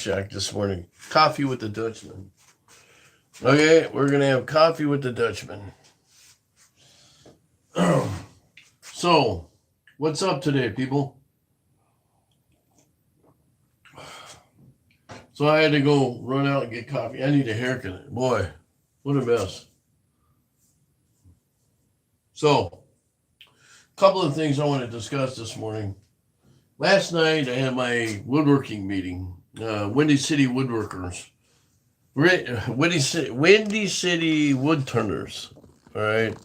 Shack this morning. Coffee with the Dutchman. Okay, we're going to have coffee with the Dutchman. So, what's up today, people? So I had to go run out and get coffee. I need a haircut. Boy, what a mess. So, a couple of things I want to discuss this morning. Last night I had my woodworking meeting. Windy City Woodworkers. Windy City Wood Turners. All right.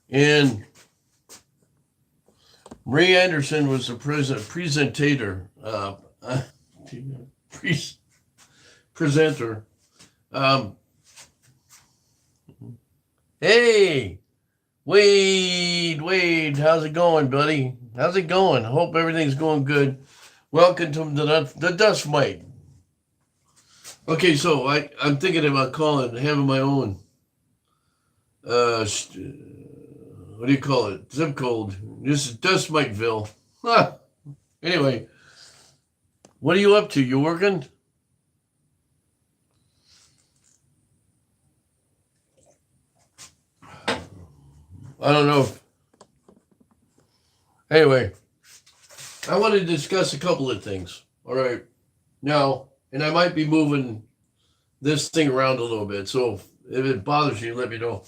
And Ray Anderson was the presenter. Presenter. Hey, Wade, how's it going, buddy? How's it going? Hope everything's going good. Welcome to the Dust Mite. Okay, so I'm thinking about having my own, what do you call it? Zip code. This is Dust Miteville. Huh. Anyway, what are you up to? You working? I don't know. Anyway, I want to discuss a couple of things. All right. Now, and I might be moving this thing around a little bit. So if it bothers you, let me know.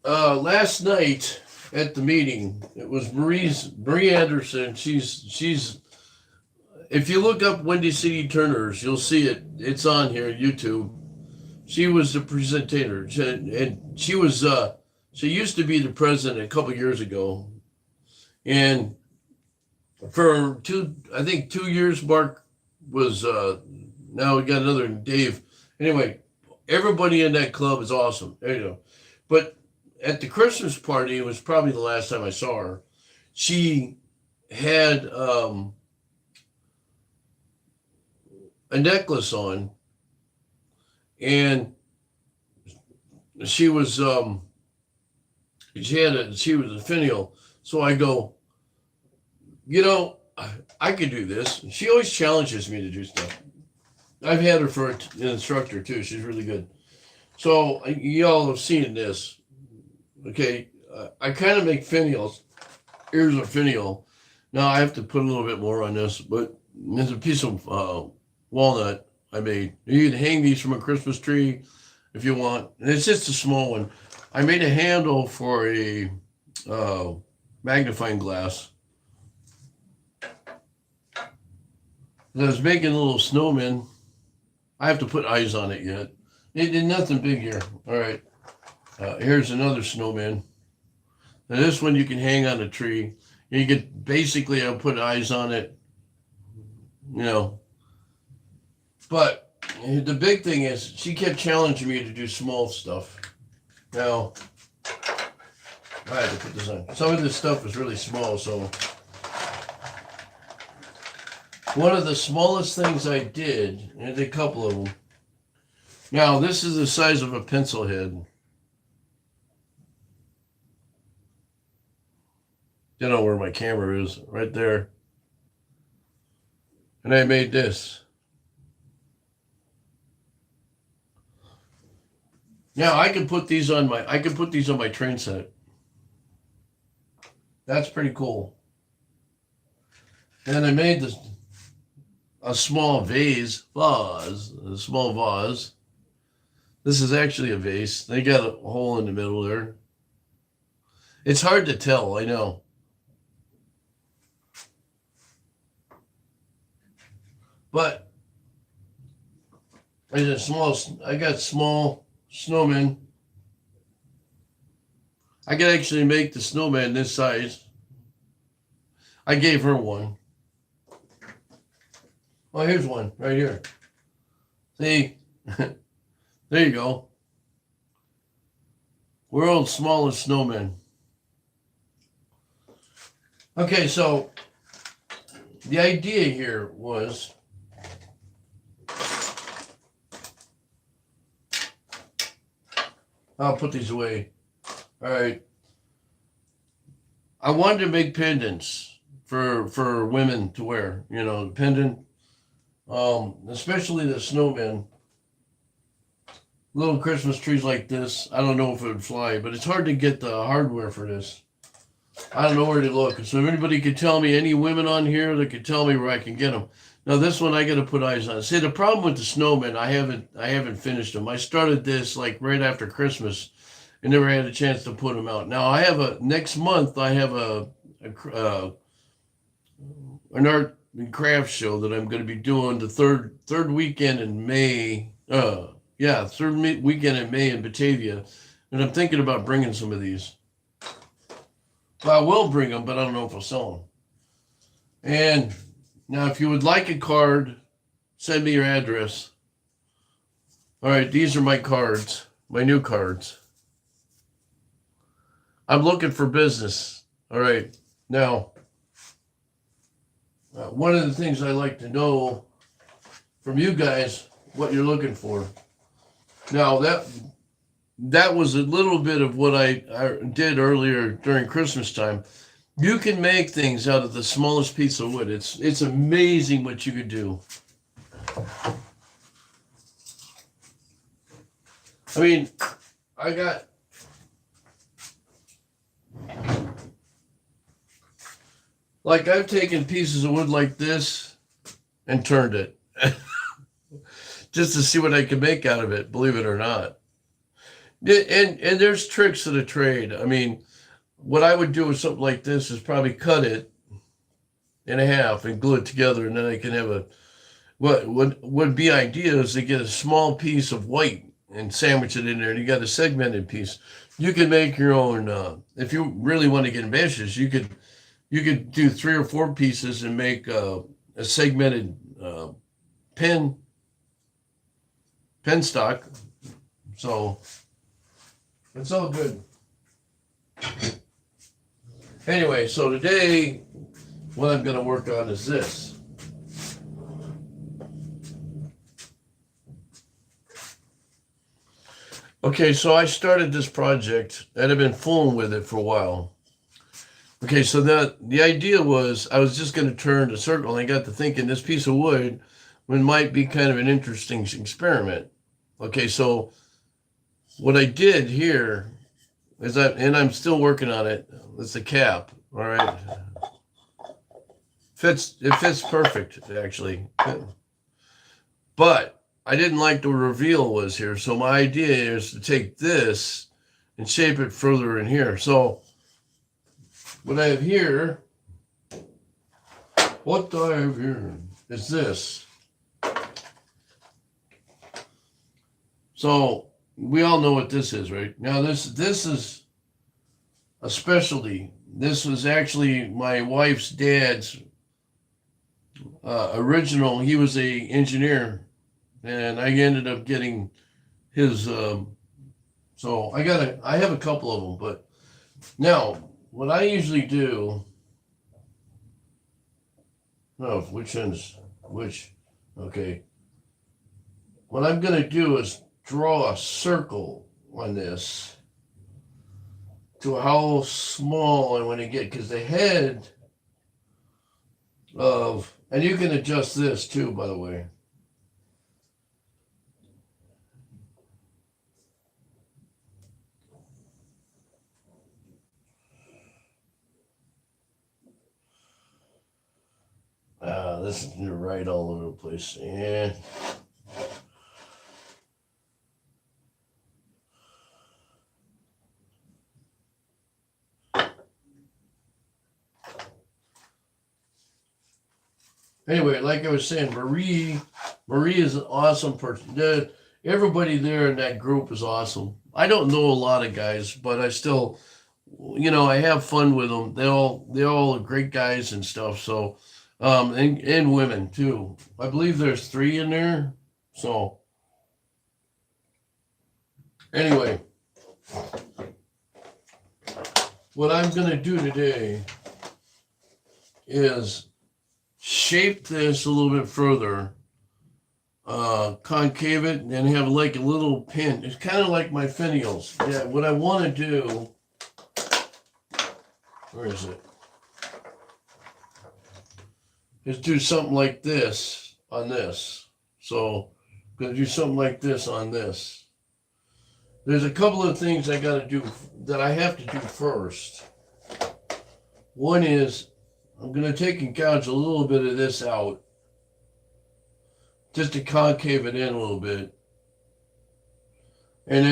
Last night at the meeting, it was Marie Anderson. She's if you look up Windy City Turners, you'll see it. It's on here, YouTube. She was the presenter, and she was she used to be the president a couple of years ago, and for 2 years, Mark was now we got another Dave. Anyway, everybody in that club is awesome. There you go. But at the Christmas party, it was probably the last time I saw her. She had a necklace on. And she was a finial. So I go, I could do this. She always challenges me to do stuff. I've had her for an instructor too. She's really good. So y'all have seen this. Okay, I kind of make finials. Here's a finial. Now I have to put a little bit more on this, but there's a piece of walnut I made. You can hang these from a Christmas tree if you want. And it's just a small one. I made a handle for a magnifying glass. I was making a little snowman. I have to put eyes on it yet. It did nothing big here. All right. Here's another snowman. Now this one you can hang on a tree. You could basically, I'll put eyes on it. But the big thing is she kept challenging me to do small stuff. Now, I had to put this on. Some of this stuff is really small, so one of the smallest things I did, and I did a couple of them. Now, this is the size of a pencil head. I don't know where my camera is, right there. And I made this. Now I can put these on my train set. That's pretty cool. And I made a small vase. This is actually a vase. They got a hole in the middle there. It's hard to tell, I know. But I got small snowman. I could actually make the snowman this size. I gave her one. Oh, here's one right here. See? There you go. World's smallest snowman. Okay, so the idea here was I'll put these away. All right. I wanted to make pendants for women to wear. You know, pendant, especially the snowman. Little Christmas trees like this. I don't know if it would fly, but it's hard to get the hardware for this. I don't know where to look. So if anybody could tell me, any women on here that could tell me where I can get them. Now this one I got to put eyes on. See, the problem with the snowmen, I haven't finished them. I started this like right after Christmas, and never had a chance to put them out. Now I have next month. I have an art and craft show that I'm going to be doing the third weekend in May. Third weekend in May in Batavia, and I'm thinking about bringing some of these. Well, I will bring them, but I don't know if I'll sell them. And now, if you would like a card, send me your address. All right, these are my cards, my new cards. I'm looking for business. All right, now, one of the things I like to know from you guys, what you're looking for. Now, that was a little bit of what I did earlier during Christmas time. You can make things out of the smallest piece of wood. It's amazing what you could do. I mean, I've taken pieces of wood like this and turned it just to see what I could make out of it, believe it or not. And there's tricks to the trade. I mean, what I would do with something like this is probably cut it in half and glue it together, and then I can have what would be ideal is to get a small piece of white and sandwich it in there, and you got a segmented piece. You can make your own. If you really want to get ambitious, you could do 3 or 4 pieces and make a segmented pen stock. So it's all good. Anyway, so today, what I'm going to work on is this. Okay, so I started this project, and I've been fooling with it for a while. Okay, so the idea was I was just going to turn a circle, and I got to thinking this piece of wood might be kind of an interesting experiment. Okay, so what I did here is and I'm still working on it. It's the cap. All right. It fits perfect, actually. But I didn't like the reveal was here. So my idea is to take this and shape it further in here. So what I have here, is this. So we all know what this is, right? Now this is a specialty. This was actually my wife's dad's original. He was a engineer, and I ended up getting his. So I have a couple of them, but now what I usually do. No, which ends which? Okay. What I'm gonna do is draw a circle on this to how small I want to get, because the head of, and you can adjust this too, by the way. This is right all over the place. Yeah. Anyway, like I was saying, Marie is an awesome person. Everybody there in that group is awesome. I don't know a lot of guys, but I still, I have fun with them. They all are great guys and stuff. So, and women too. I believe there's 3 in there. So, anyway, what I'm gonna do today is shape this a little bit further, concave it, and have like a little pin. It's kind of like my finials. Yeah, what I want to do, where is it? is do something like this on this. So I'm going to do something like this on this. There's a couple of things I got to do that I have to do first. One is I'm going to take and gouge a little bit of this out just to concave it in a little bit. And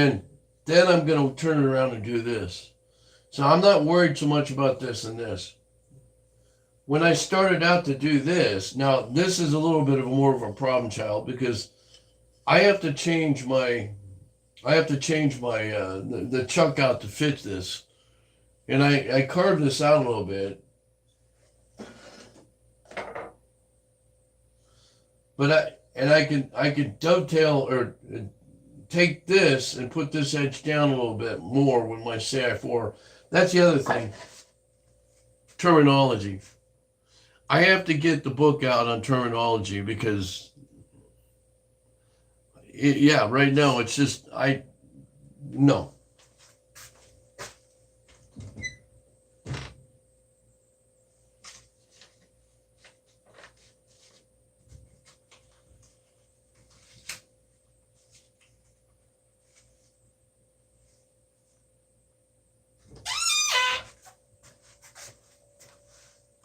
then I'm going to turn it around and do this. So I'm not worried so much about this and this. When I started out to do this, now this is a little bit of more of a problem child because I have to change my the chuck out to fit this. And I carved this out a little bit. But I can dovetail or take this and put this edge down a little bit more with my CI4. That's the other thing. Terminology. I have to get the book out on terminology because right now it's just no.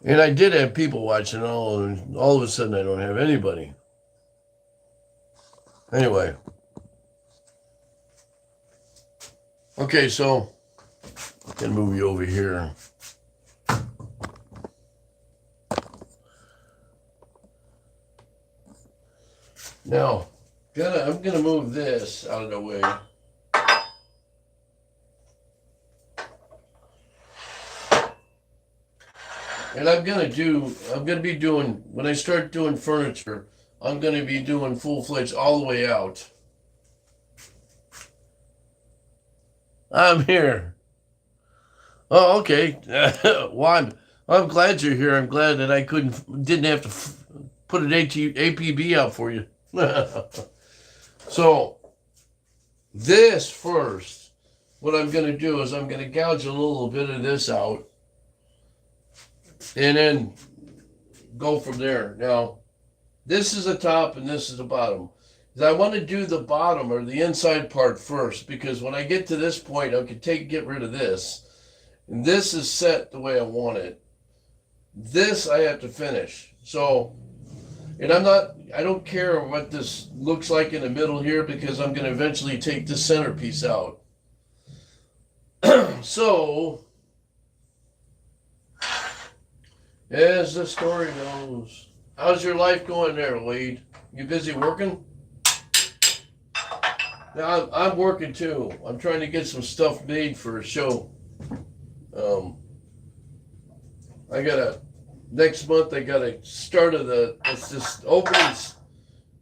And I did have people watching and all of a sudden I don't have anybody. Anyway. Okay, so I'm gonna move you over here. Now, I'm gonna move this out of the way. And I'm gonna be doing, when I start doing furniture, I'm gonna be doing full-fledged all the way out. I'm here. Oh, okay. Well, I'm glad you're here. I'm glad that I didn't have to put an APB out for you. So, this first, what I'm gonna do is I'm gonna gouge a little bit of this out. And then go from there. Now, this is the top and this is the bottom. I want to do the bottom or the inside part first because when I get to this point, I can get rid of this. And this is set the way I want it. This I have to finish. So, and I don't care what this looks like in the middle here because I'm going to eventually take this centerpiece out. So, as the story goes, how's your life going there, Wade? You busy working? Now, I'm working too. I'm trying to get some stuff made for a show. Next month I got a start of it's this openings.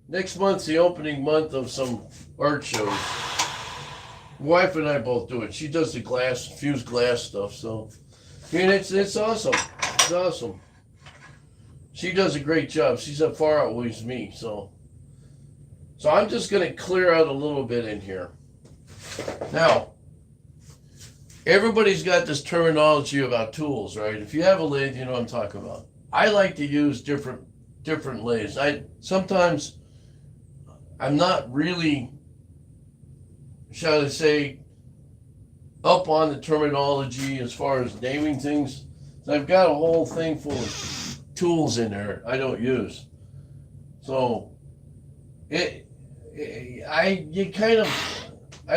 Next month's the opening month of some art shows. My wife and I both do it. She does the fused glass stuff, so. And it's awesome. It's awesome. She does a great job. She's a far outweighs me, so I'm just going to clear out a little bit in here. Now, everybody's got this terminology about tools, right? If you have a lathe, you know what I'm talking about. I like to use different lathes. Sometimes I'm not really, shall I say, up on the terminology as far as naming things. I've got a whole thing full of tools in there I don't use. So I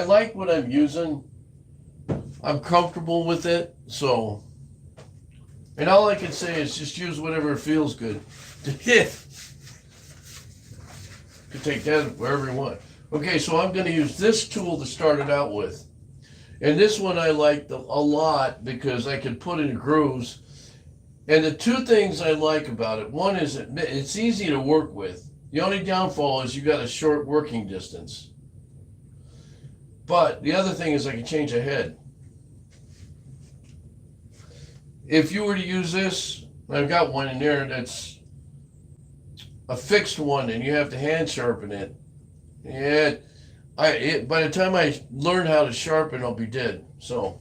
like what I'm using. I'm comfortable with it. So, and all I can say is just use whatever feels good. You can take that wherever you want. Okay, so I'm going to use this tool to start it out with. And this one I like a lot because I can put in grooves. And the two things I like about it, one is it's easy to work with. The only downfall is you got a short working distance. But the other thing is I can change a head. If you were to use this, I've got one in there that's a fixed one and you have to hand sharpen it. By the time I learn how to sharpen, I'll be dead. So.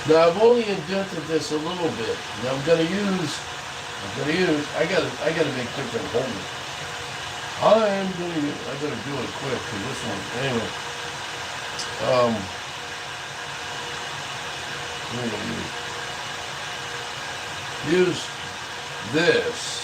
Now I've only indented this a little bit. Now I gotta make different holes. I gotta do it quick because this one, anyway. Um, I'm gonna use this.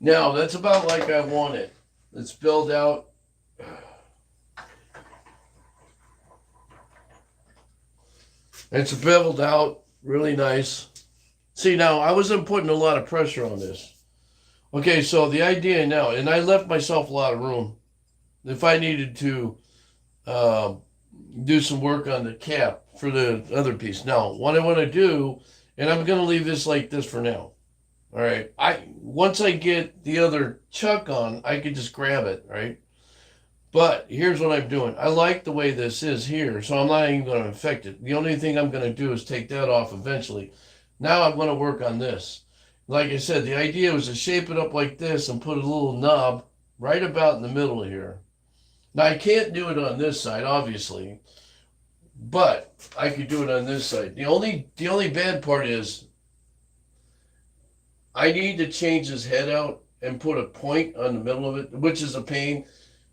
Now that's about like I want it. It's built out. It's built out really nice. See, now I wasn't putting a lot of pressure on this. Okay, so the idea now, and I left myself a lot of room. If I needed to uh, do some work on the cap for the other piece. Now, what I want to do, and I'm going to leave this like this for now. All right. Once I get the other chuck on, I can just grab it, right? But here's what I'm doing. I like the way this is here, so I'm not even going to affect it. The only thing I'm going to do is take that off eventually. Now I'm going to work on this. Like I said, the idea was to shape it up like this and put a little knob right about in the middle here. Now I can't do it on this side, obviously, but I could do it on this side. The only bad part is I need to change his head out and put a point on the middle of it, which is a pain.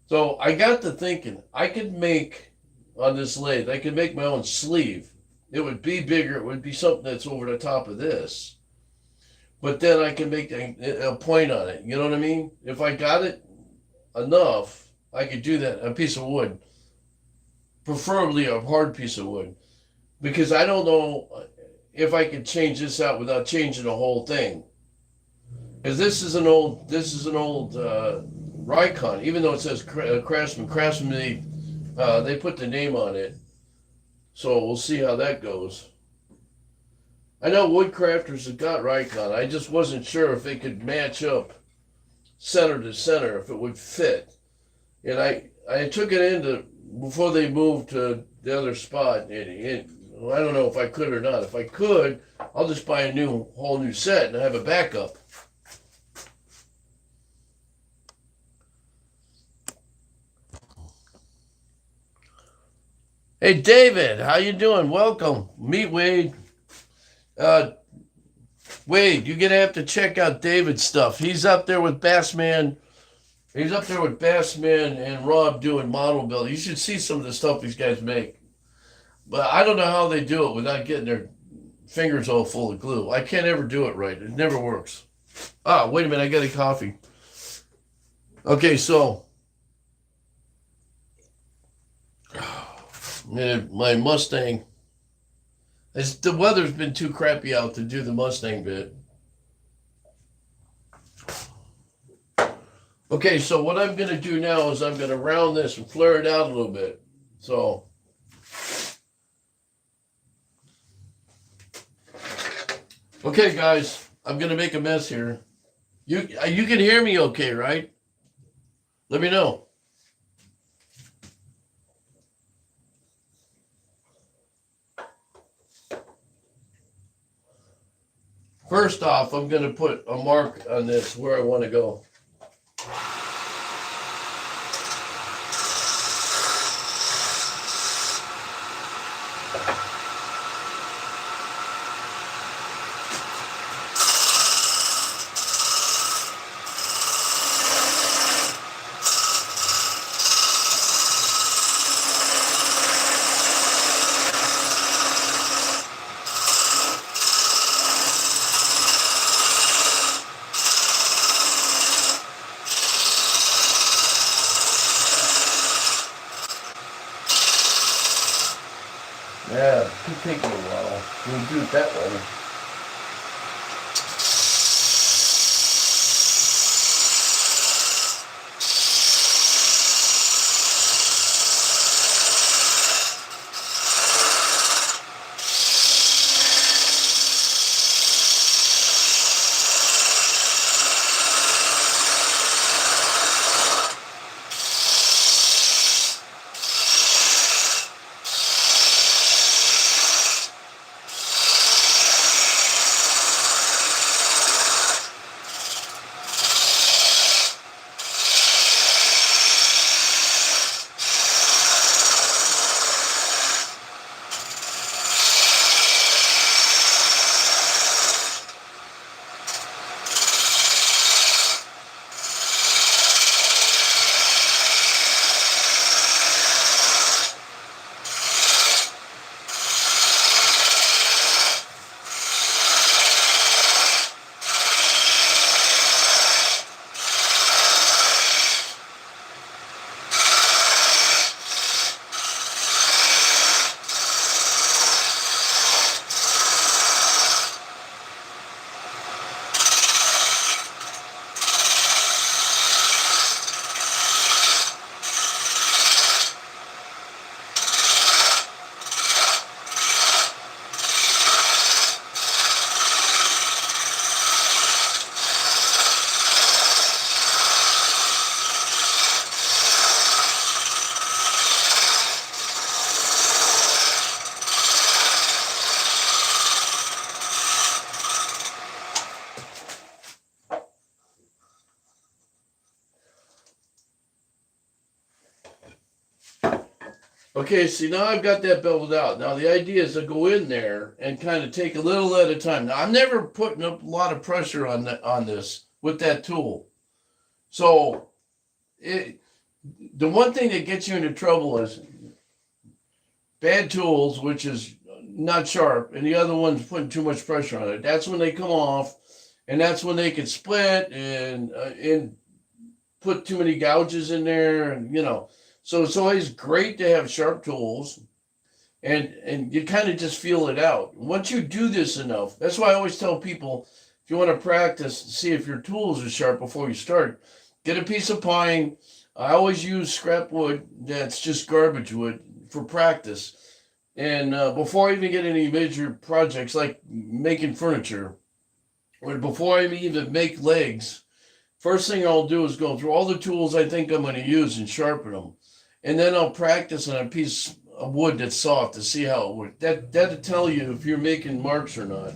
So I got to thinking, I could make on this lathe, I could make my own sleeve. It would be bigger. It would be something that's over the top of this. But then I can make a point on it. You know what I mean? If I got it enough, I could do that. A piece of wood, preferably a hard piece of wood, because I don't know if I could change this out without changing the whole thing. Because this is an old Rikon, even though it says Craftsman. Craftsman, they put the name on it, so we'll see how that goes. I know woodcrafters have got Rikon. I just wasn't sure if they could match up center to center, if it would fit. And I took it into before they moved to the other spot. I don't know if I could or not. If I could, I'll just buy a whole new set and have a backup. Hey David, how you doing? Welcome. Meet Wade. Uh, Wade, you're gonna have to check out David's stuff. He's up there with Bassman. He's up there with Bassman and Rob doing model building. You should see some of the stuff these guys make. But I don't know how they do it without getting their fingers all full of glue. I can't ever do it right. It never works. Ah, wait a minute. I got a coffee. Okay, so man, my Mustang. The weather's been too crappy out to do the Mustang bit. Okay, so what I'm going to do now is I'm going to round this and flare it out a little bit. So, okay, guys, I'm going to make a mess here. You can hear me okay, right? Let me know. First off, I'm going to put a mark on this where I want to go. could take me a while. We'll do it that way. Okay, see now I've got that beveled out. Now the idea is to go in there and kind of take a little at a time. Now I'm never putting a lot of pressure on this with that tool. So the one thing that gets you into trouble is bad tools, which is not sharp, and the other one's putting too much pressure on it. That's when they come off, and that's when they can split and put too many gouges in there, and So it's always great to have sharp tools, and you kind of just feel it out. Once you do this enough, that's why I always tell people, if you want to practice, see if your tools are sharp before you start. Get a piece of pine. I always use scrap wood that's just garbage wood for practice. And before I even get any major projects like making furniture, or before I even make legs, first thing I'll do is go through all the tools I think I'm going to use and sharpen them. And then I'll practice on a piece of wood that's soft to see how it works. That'll tell you if you're making marks or not.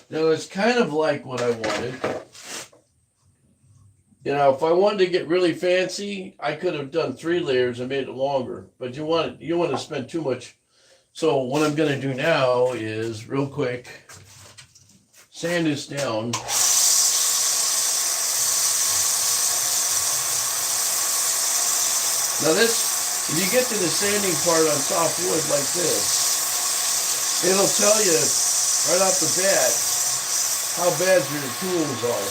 Now it's kind of like what I wanted. You know, if I wanted to get really fancy, I could have done 3 layers and made it longer. But you want to spend too much. So what I'm going to do now is real quick sand this down. Now this, if you get to the sanding part on soft wood like this, it'll tell you right off the bat how bad your tools are.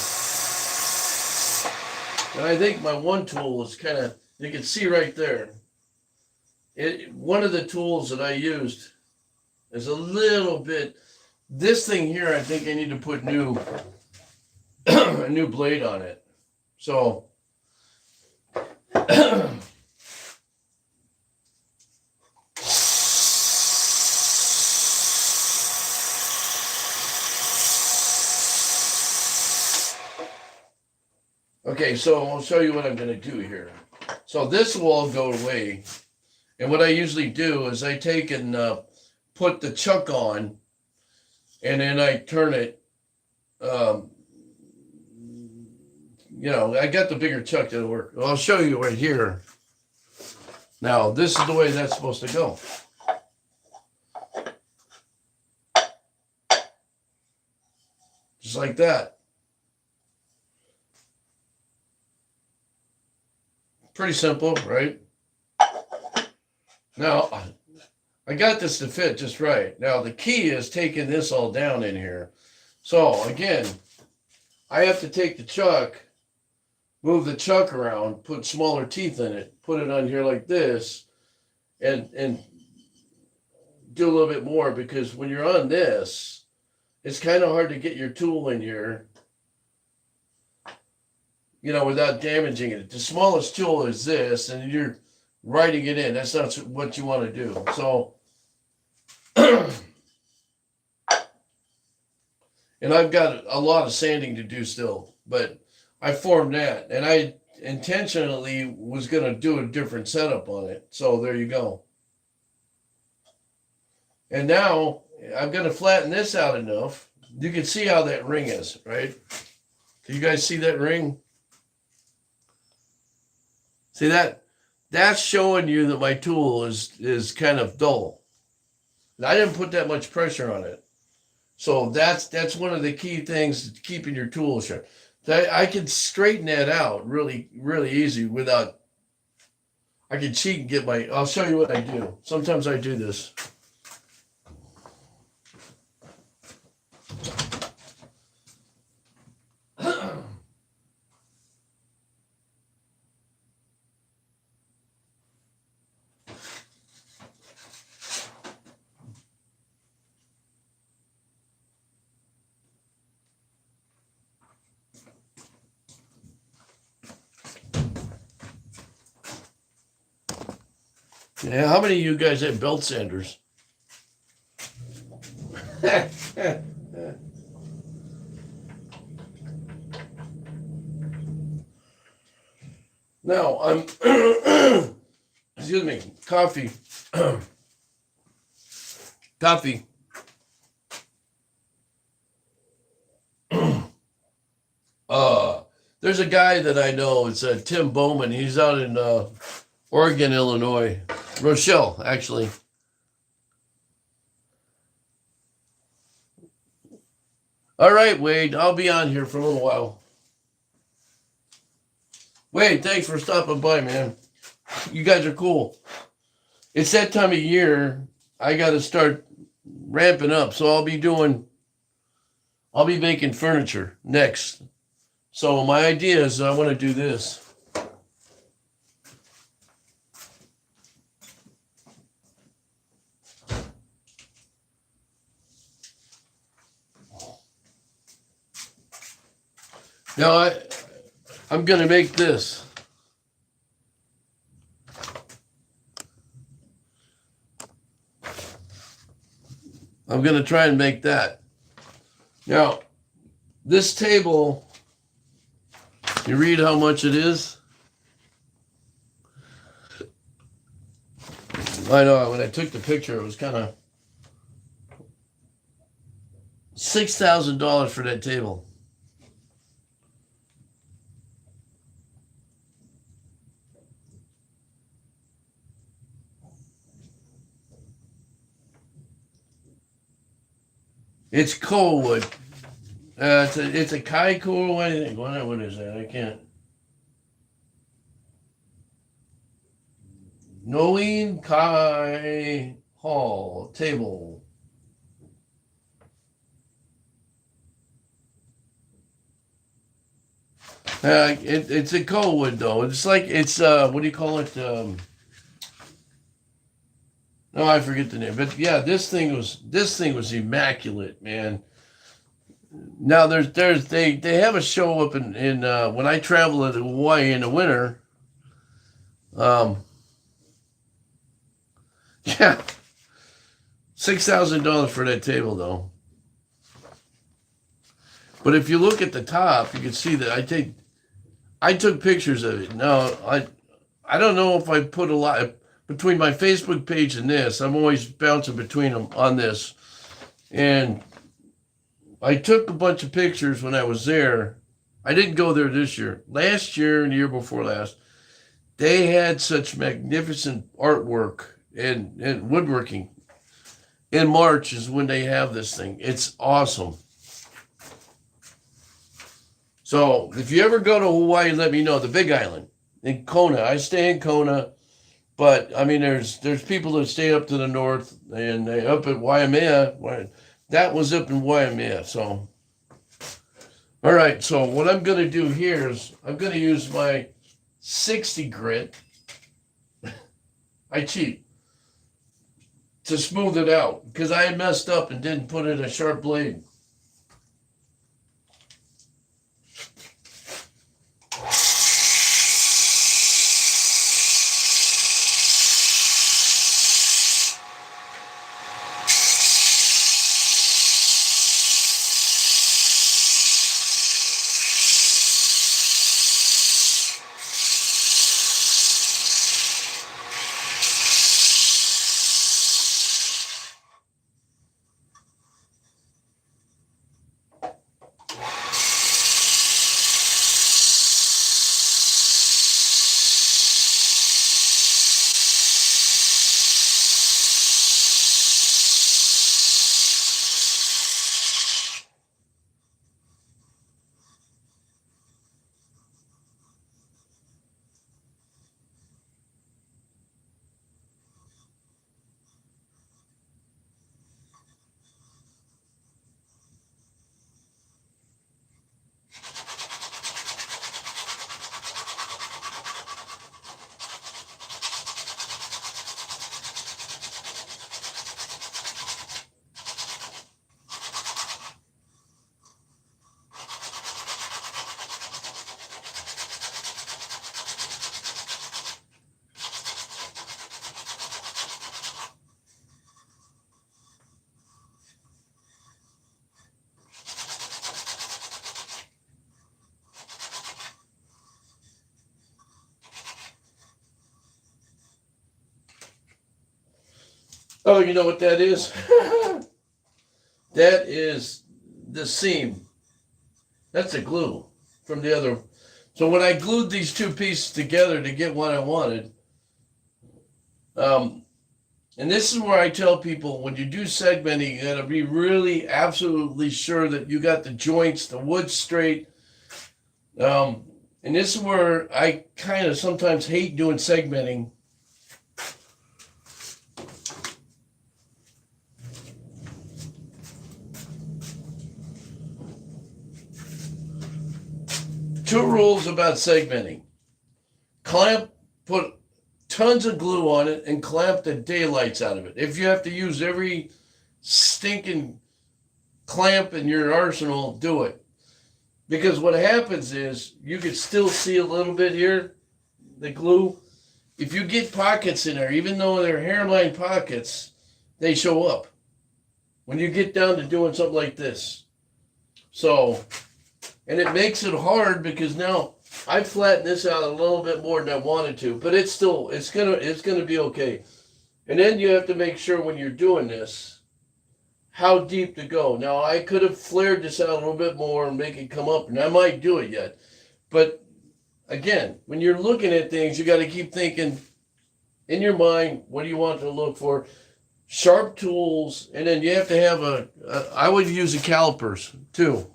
And I think my one tool is kind of, you can see right there. One of the tools that I used is a little bit, this thing here, I think I need to put a new blade on it. So, okay, so I'll show you what I'm going to do here. So this will all go away. And what I usually do is I take and put the chuck on, and then I turn it. You know, I got the bigger chuck that'll work. Well, I'll show you right here. Now, this is the way that's supposed to go. Just like that. Pretty simple, right? Now, I got this to fit just right. Now, the key is taking this all down in here. So, again, I have to take the chuck, move the chuck around, put smaller teeth in it, put it on here like this, and do a little bit more, because when you're on this, it's kind of hard to get your tool in here, you know, without damaging it. The smallest tool is this, and you're writing it in. That's not what you want to do. So, and I've got a lot of sanding to do still, but I formed that, and I intentionally was going to do a different setup on it. So there you go. And now I'm going to flatten this out enough. You can see how that ring is, right? Can you guys see that ring? See that? That's showing you that my tool is kind of dull. And I didn't put that much pressure on it. So that's one of the key things, keeping your tool sharp. I can straighten that out really, really easy without, I can cheat and get I'll show you what I do. Sometimes I do this. Yeah, how many of you guys have belt sanders? Now, I'm, excuse me, coffee. Coffee. There's a guy that I know, it's Tim Bowman. He's out in Oregon, Illinois. Rochelle, actually. All right, Wade, I'll be on here for a little while. Wade, thanks for stopping by, man. You guys are cool. It's that time of year. I got to start ramping up. So I'll be making furniture next. So my idea is I want to do this. Now I'm going to make this. I'm going to try and make that. Now, this table, you read how much it is? I know, when I took the picture, it was kind of, $6,000 for that table. It's coal wood. It's a kai coal. What is that? I can't. Noin Kai Hall table. It's a coal wood though. It's like it's what do you call it? No, I forget the name. But yeah, this thing was immaculate, man. Now they have a show up in when I travel to Hawaii in the winter. Um, yeah, $6,000 for that table though. But if you look at the top, you can see that I took pictures of it. Now I don't know if I put a lot between my Facebook page and this. I'm always bouncing between them on this, and I took a bunch of pictures when I was there. I didn't go there this year. Last year and the year before last, they had such magnificent artwork and woodworking. In March is when they have this thing. It's awesome. So if you ever go to Hawaii, let me know. The Big Island in Kona. I stay in Kona, but I mean, there's people that stay up to the north and they up at Waimea. That was up in Waimea. So, all right. So what I'm going to do here is I'm going to use my 60 grit. I cheat to smooth it out because I had messed up and didn't put in a sharp blade. Oh, you know what that is? That is the seam. That's the glue from the other. So when I glued these two pieces together to get what I wanted, and this is where I tell people when you do segmenting, you got to be really absolutely sure that you got the joints, the wood straight. And this is where I kind of sometimes hate doing segmenting. Two rules about segmenting. Put tons of glue on it and clamp the daylights out of it. If you have to use every stinking clamp in your arsenal, do it. Because what happens is you can still see a little bit here, the glue. If you get pockets in there, even though they're hairline pockets, they show up when you get down to doing something like this. So, and it makes it hard because now I flattened this out a little bit more than I wanted to, but it's gonna be okay. And then you have to make sure when you're doing this how deep to go. Now I could have flared this out a little bit more and make it come up, and I might do it yet. But again, when you're looking at things, you got to keep thinking in your mind, what do you want to look for? Sharp tools, and then you have to have I would use a calipers too.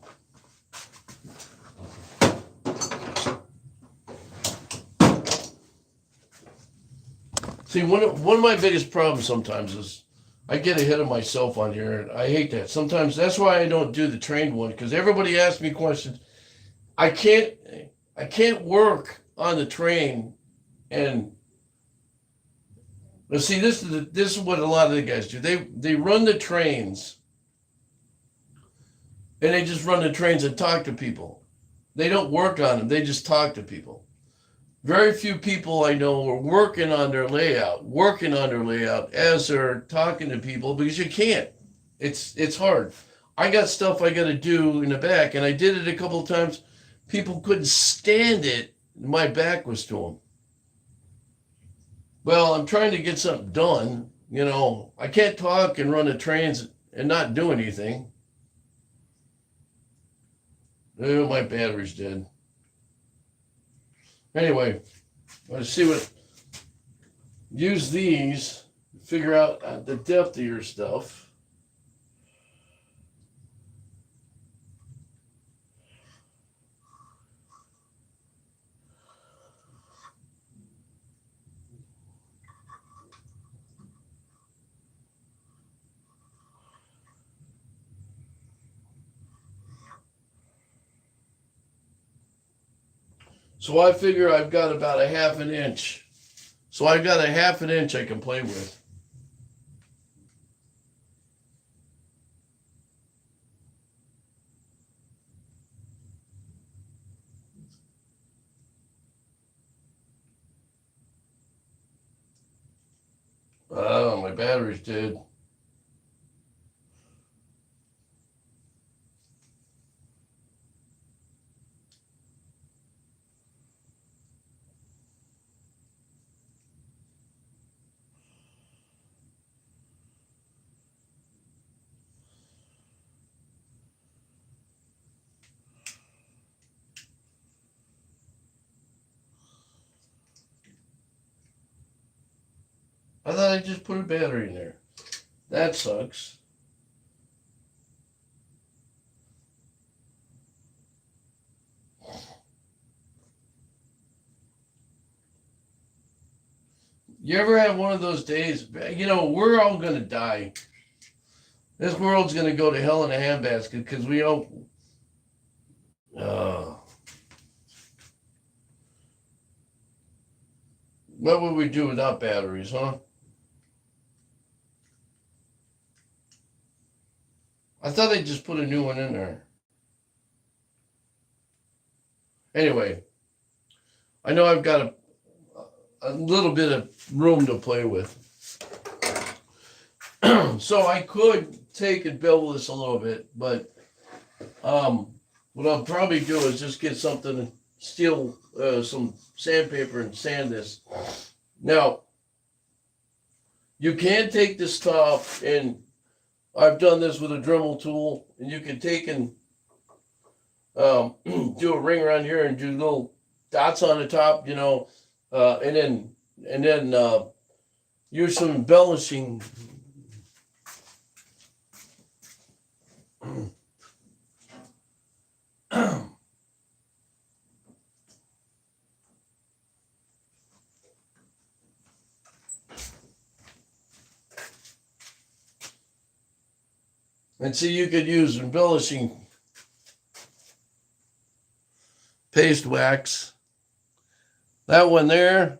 See, one of my biggest problems sometimes is I get ahead of myself on here, and I hate that. Sometimes that's why I don't do the trained one, because everybody asks me questions. I can't work on the train, and but see, this is what a lot of the guys do. They run the trains, and they just run the trains and talk to people. They don't work on them. They just talk to people. Very few people I know are working on their layout as they're talking to people, because you can't. It's hard. I got stuff I got to do in the back, and I did it a couple of times. People couldn't stand it. My back was to them. Well, I'm trying to get something done. I can't talk and run the trains and not do anything. Oh, my battery's dead. Anyway, let's see use these, figure out the depth of your stuff. So I figure I've got about a half an inch. So I've got a half an inch I can play with. Oh, my battery's dead. I thought I just put a battery in there. That sucks. You ever have one of those days? We're all going to die. This world's going to go to hell in a handbasket because we don't. What would we do without batteries, huh? I thought they just put a new one in there. Anyway, I know I've got a little bit of room to play with. So I could take and bevel this a little bit, but what I'll probably do is just get something, steal some sandpaper and sand this. Now, you can take this top, and I've done this with a Dremel tool, and you can take and do a ring around here and do little dots on the top, and then use some embellishing. And see, you could use embellishing paste wax. That one there.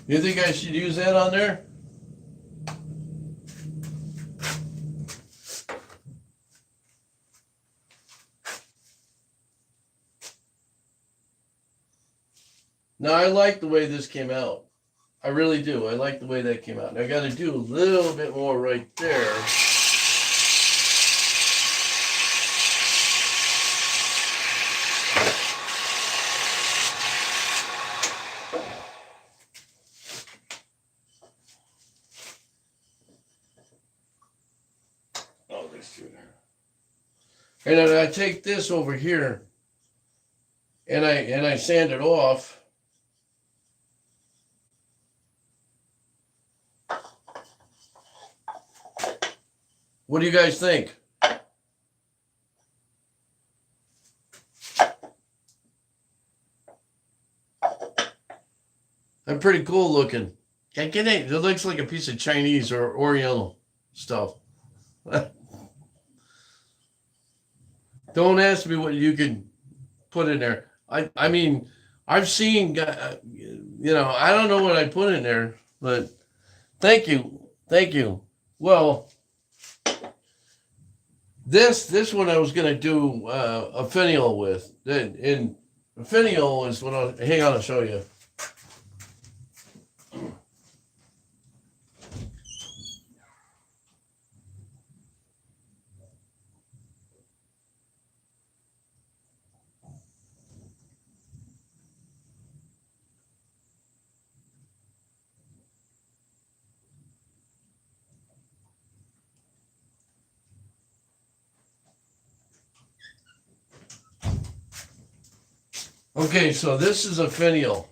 You think I should use that on there? Now I like the way this came out. I really do. I like the way that came out. And I got to do a little bit more right there. Oh, there's two there. And then I take this over here and I sand it off. What do you guys think? I'm pretty cool looking. It looks like a piece of Chinese or Oriental stuff. Don't ask me what you can put in there. I mean, I've seen, I don't know what I put in there, but thank you. Thank you. Well, this one I was going to do a finial with. And finial is what hang on, I'll show you. Okay, so this is a finial.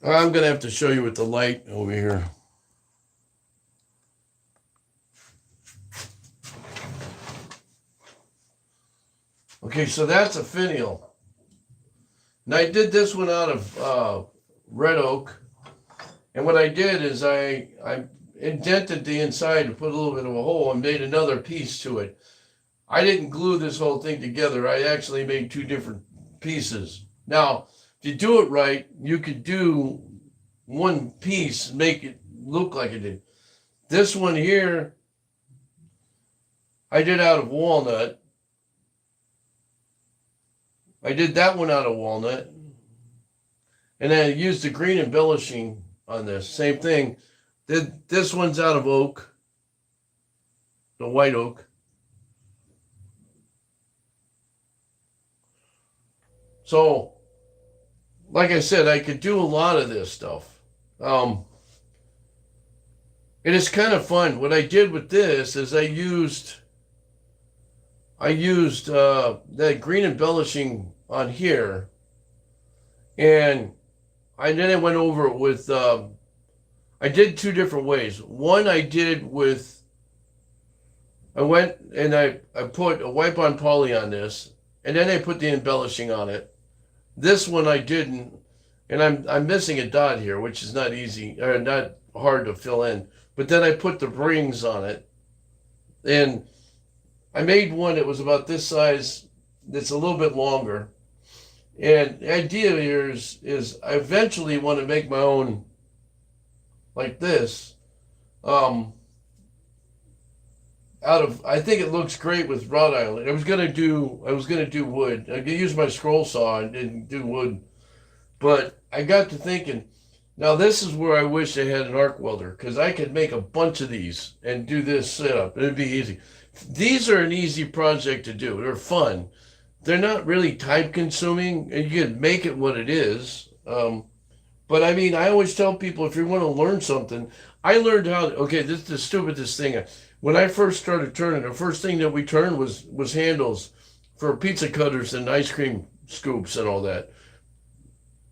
I'm going to have to show you with the light over here. Okay, so that's a finial. And I did this one out of red oak. And what I did is I indented the inside to put a little bit of a hole and made another piece to it. I didn't glue this whole thing together. I actually made two different pieces. Now, if you do it right, you could do one piece and make it look like it did. This one here, I did out of walnut. I did that one out of walnut. And then I used the green embellishing on this. Same thing. This one's out of oak, the white oak. So, like I said, I could do a lot of this stuff. It is kind of fun. What I did with this is I used that green embellishing on here, and then I went over it with. I did two different ways. One I did with. I went and I put a wipe on poly on this, and then I put the embellishing on it. This one I didn't, and I'm missing a dot here, which is not easy or not hard to fill in. But then I put the rings on it, and I made one that was about this size. That's a little bit longer. And the idea here is I eventually want to make my own like this. I think it looks great with wrought iron. I was gonna do wood. I could use my scroll saw and didn't do wood, but I got to thinking. Now this is where I wish I had an arc welder because I could make a bunch of these and do this setup. It'd be easy. These are an easy project to do. They're fun. They're not really time consuming, and you can make it what it is. But I mean, I always tell people if you want to learn something, I learned how. Okay, this is the stupidest thing. When I first started turning, the first thing that we turned was handles for pizza cutters and ice cream scoops and all that.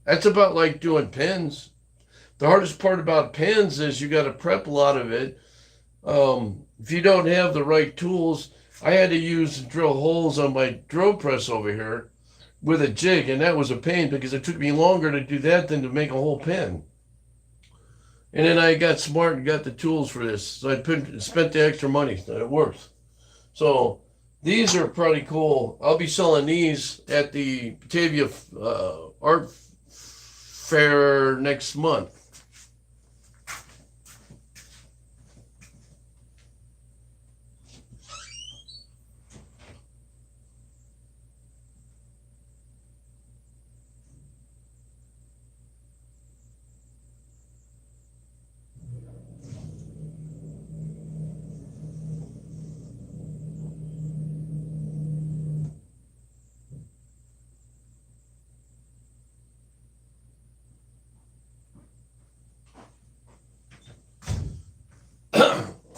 That's about like doing pens. The hardest part about pens is you got to prep a lot of it. If you don't have the right tools, I had to drill holes on my drill press over here with a jig, and that was a pain because it took me longer to do that than to make a whole pen. And then I got smart and got the tools for this. So I spent the extra money. It worked. So these are pretty cool. I'll be selling these at the Batavia Art Fair next month.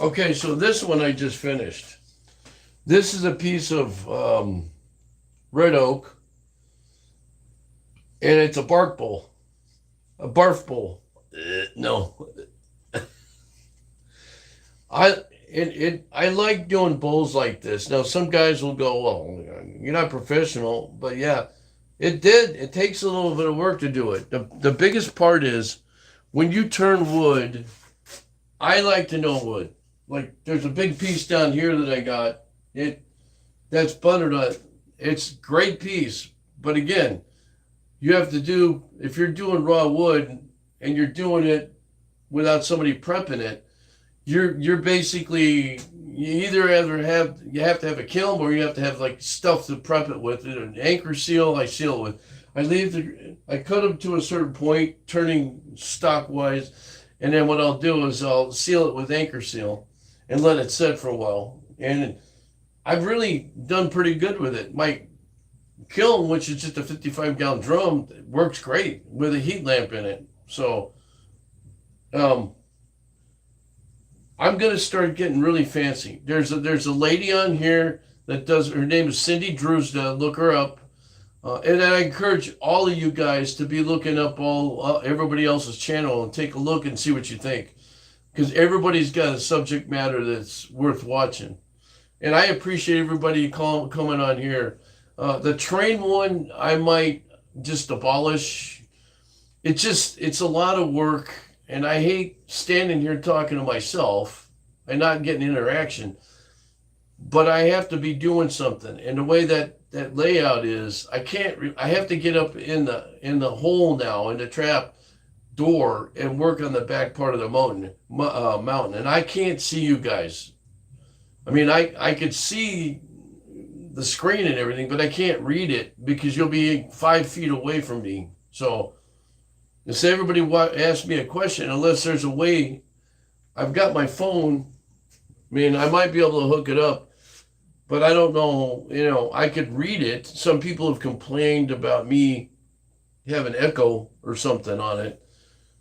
Okay, so this one I just finished. This is a piece of red oak, and it's a bark bowl, a barf bowl. No, I I like doing bowls like this. Now some guys will go, well, you're not professional, but yeah, it takes a little bit of work to do it. The biggest part is when you turn wood. I like to know wood. Like there's a big piece down here that I got. That's buttered on. It's a great piece, but again, you have to do if you're doing raw wood and you're doing it without somebody prepping it. You're basically you have to have a kiln or you have to have like stuff to prep it with. An anchor seal I seal it with. I cut them to a certain point, turning stock wise, and then what I'll do is I'll seal it with anchor seal and let it set for a while. And I've really done pretty good with it. My kiln, which is just a 55-gallon drum, works great with a heat lamp in it. So um, I'm gonna start getting really fancy. There's a lady on here that does. Her name is Cindy Drusda. Look her up. And I encourage all of you guys to be looking up everybody else's channel and take a look and see what you think, because everybody's got a subject matter that's worth watching. And I appreciate everybody coming on here. The train one I might just abolish. It's a lot of work, and I hate standing here talking to myself and not getting interaction. But I have to be doing something, and the way that layout is, I have to get up in the hole now in the trap door and work on the back part of the mountain, and I can't see you guys. I mean, I could see the screen and everything, but I can't read it because you'll be 5 feet away from me. So, if everybody asks me a question, unless there's a way, I've got my phone. I mean, I might be able to hook it up. But I don't know, I could read it. Some people have complained about me having echo or something on it.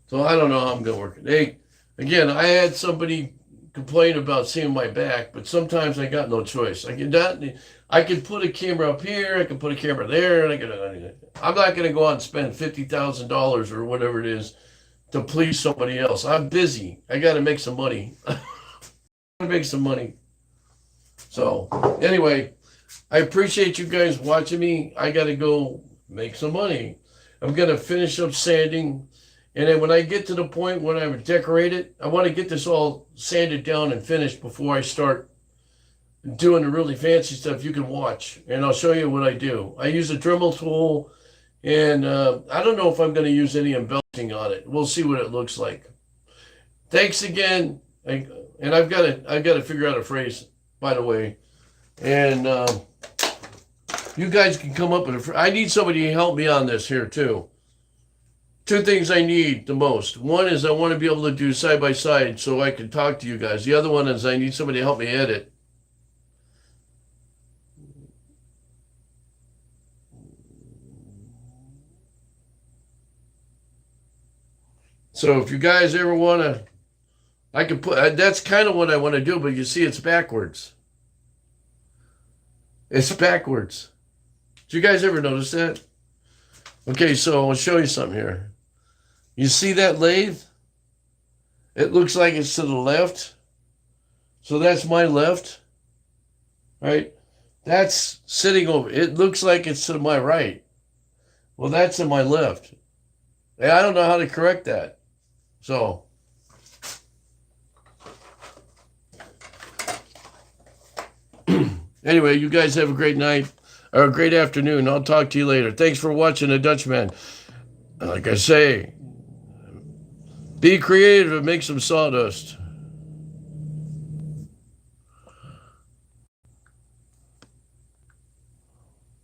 So I don't know how I'm going to work it. Hey, again, I had somebody complain about seeing my back, but sometimes I got no choice. I could put a camera up here, I could put a camera there, and I'm not going to go out and spend $50,000 or whatever it is to please somebody else. I'm busy. I got to make some money. I got to make some money. So anyway, I appreciate you guys watching me. I got to go make some money. I'm going to finish up sanding. And then when I get to the point when I would decorate it, I want to get this all sanded down and finished before I start doing the really fancy stuff you can watch. And I'll show you what I do. I use a Dremel tool, and I don't know if I'm going to use any embellishing on it. We'll see what it looks like. Thanks again. And I've got to figure out a phrase, by the way. And you guys can come up with I need somebody to help me on this here too. Two things I need the most. One is I want to be able to do side by side so I can talk to you guys. The other one is I need somebody to help me edit. So if you guys ever want to, I can put, that's kind of what I want to do, but you see it's backwards. It's backwards. Did you guys ever notice that? Okay, so I'll show you something here. You see that lathe? It looks like it's to the left. So that's my left, right? That's sitting over. It looks like it's to my right. Well, that's to my left. And I don't know how to correct that. So anyway, you guys have a great night or a great afternoon. I'll talk to you later. Thanks for watching The Dutchman. Like I say, be creative and make some sawdust.